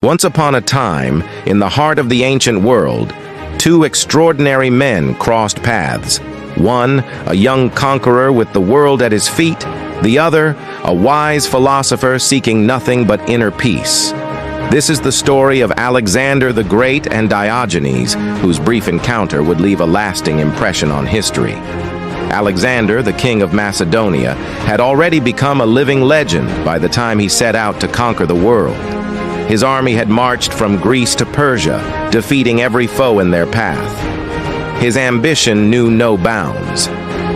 Once upon a time, in the heart of the ancient world, two extraordinary men crossed paths. One, a young conqueror with the world at his feet, the other, a wise philosopher seeking nothing but inner peace. This is the story of Alexander the Great and Diogenes, whose brief encounter would leave a lasting impression on history. Alexander, the king of Macedonia, had already become a living legend by the time he set out to conquer the world. His army had marched from Greece to Persia, defeating every foe in their path. His ambition knew no bounds.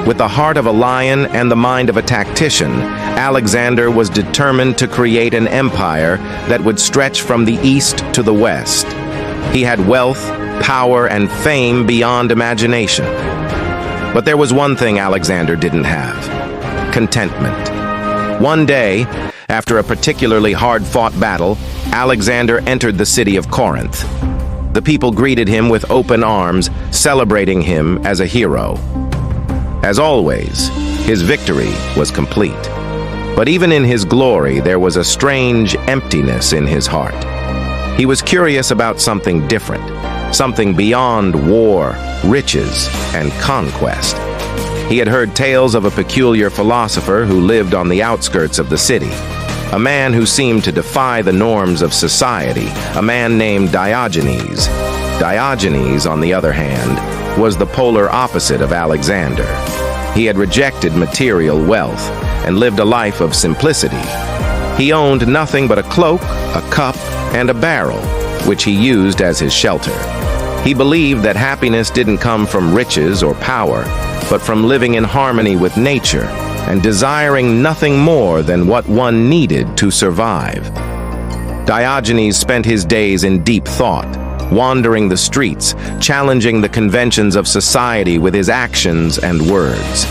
With the heart of a lion and the mind of a tactician, Alexander was determined to create an empire that would stretch from the east to the west. He had wealth, power, and fame beyond imagination. But there was one thing Alexander didn't have: contentment. One day, after a particularly hard-fought battle, Alexander entered the city of Corinth. The people greeted him with open arms, celebrating him as a hero. As always, his victory was complete. But even in his glory, there was a strange emptiness in his heart. He was curious about something different, something beyond war, riches, and conquest. He had heard tales of a peculiar philosopher who lived on the outskirts of the city, a man who seemed to defy the norms of society, a man named Diogenes. Diogenes, on the other hand, was the polar opposite of Alexander. He had rejected material wealth and lived a life of simplicity. He owned nothing but a cloak, a cup, and a barrel, which he used as his shelter. He believed that happiness didn't come from riches or power, but from living in harmony with nature and desiring nothing more than what one needed to survive. Diogenes spent his days in deep thought, wandering the streets, challenging the conventions of society with his actions and words.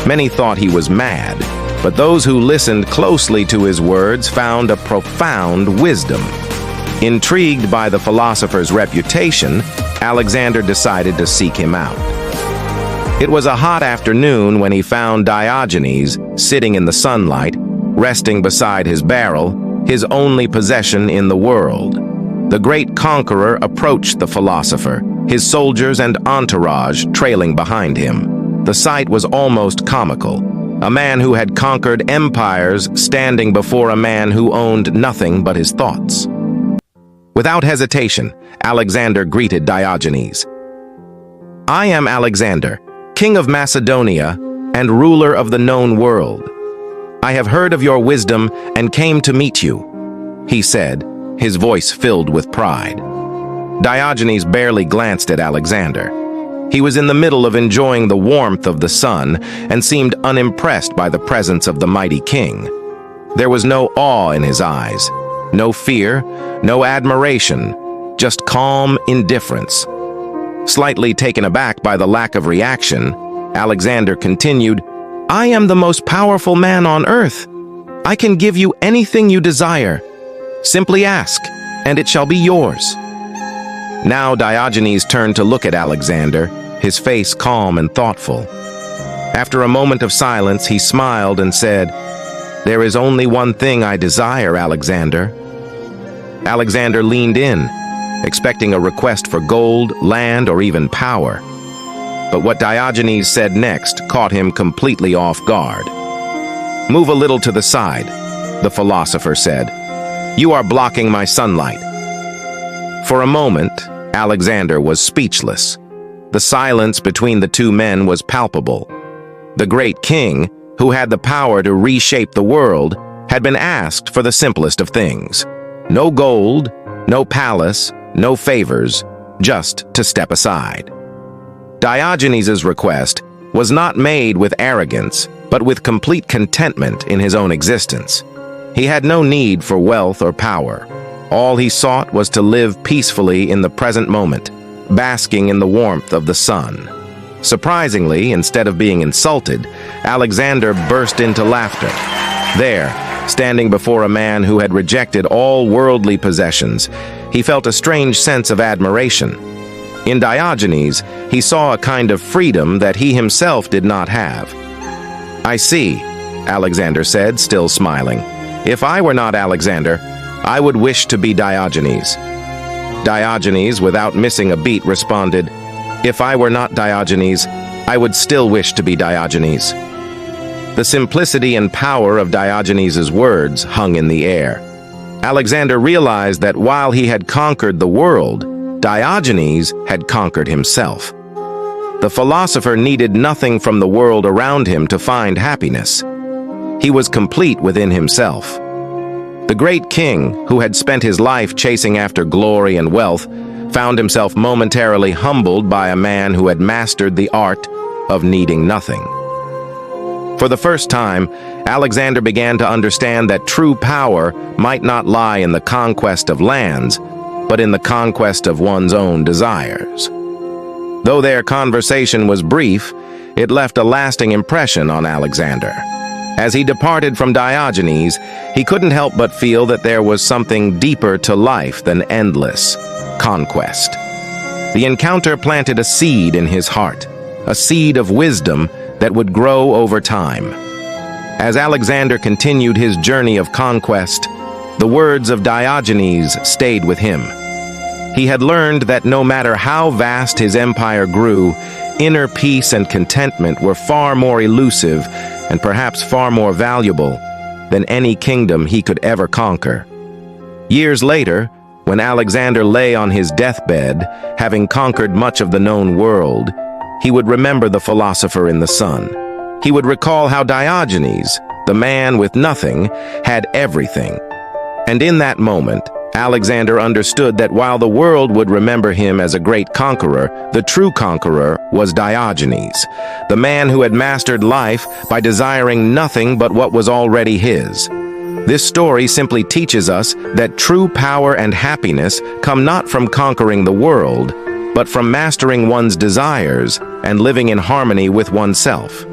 Many thought he was mad, but those who listened closely to his words found a profound wisdom. Intrigued by the philosopher's reputation, Alexander decided to seek him out. It was a hot afternoon when he found Diogenes sitting in the sunlight, resting beside his barrel, his only possession in the world. The great conqueror approached the philosopher, his soldiers and entourage trailing behind him. The sight was almost comical. A man who had conquered empires standing before a man who owned nothing but his thoughts. Without hesitation, Alexander greeted Diogenes. "I am Alexander, king of Macedonia and ruler of the known world. I have heard of your wisdom and came to meet you," he said, his voice filled with pride. Diogenes barely glanced at Alexander. He was in the middle of enjoying the warmth of the sun and seemed unimpressed by the presence of the mighty king. There was no awe in his eyes, no fear, no admiration, just calm indifference. Slightly taken aback by the lack of reaction, Alexander continued, "I am the most powerful man on earth. I can give you anything you desire. Simply ask, and it shall be yours." Now Diogenes turned to look at Alexander, his face calm and thoughtful. After a moment of silence, he smiled and said, "There is only one thing I desire, Alexander." Alexander leaned in, expecting a request for gold, land, or even power. But what Diogenes said next caught him completely off guard. "Move a little to the side," the philosopher said. "You are blocking my sunlight." For a moment, Alexander was speechless. The silence between the two men was palpable. The great king, who had the power to reshape the world, had been asked for the simplest of things. No gold, no palace, no favors, just to step aside. Diogenes' request was not made with arrogance, but with complete contentment in his own existence. He had no need for wealth or power. All he sought was to live peacefully in the present moment, basking in the warmth of the sun. Surprisingly, instead of being insulted, Alexander burst into laughter. There, standing before a man who had rejected all worldly possessions, he felt a strange sense of admiration. In Diogenes, he saw a kind of freedom that he himself did not have. "I see," Alexander said, still smiling. "If I were not Alexander, I would wish to be Diogenes. Diogenes, without missing a beat, responded, "If I were not Diogenes, I would still wish to be Diogenes." The simplicity and power of Diogenes' words hung in the air. Alexander realized that while he had conquered the world, Diogenes had conquered himself. The philosopher needed nothing from the world around him to find happiness. He was complete within himself. The great king, who had spent his life chasing after glory and wealth, found himself momentarily humbled by a man who had mastered the art of needing nothing. For the first time, Alexander began to understand that true power might not lie in the conquest of lands, but in the conquest of one's own desires. Though their conversation was brief, it left a lasting impression on Alexander. As he departed from Diogenes, he couldn't help but feel that there was something deeper to life than endless conquest. The encounter planted a seed in his heart, a seed of wisdom that would grow over time. As Alexander continued his journey of conquest, the words of Diogenes stayed with him. He had learned that no matter how vast his empire grew, inner peace and contentment were far more elusive and perhaps far more valuable than any kingdom he could ever conquer. Years later, when Alexander lay on his deathbed, having conquered much of the known world, he would remember the philosopher in the sun. He would recall how Diogenes, the man with nothing, had everything. And in that moment, Alexander understood that while the world would remember him as a great conqueror, the true conqueror was Diogenes, the man who had mastered life by desiring nothing but what was already his. This story simply teaches us that true power and happiness come not from conquering the world, but from mastering one's desires and living in harmony with oneself.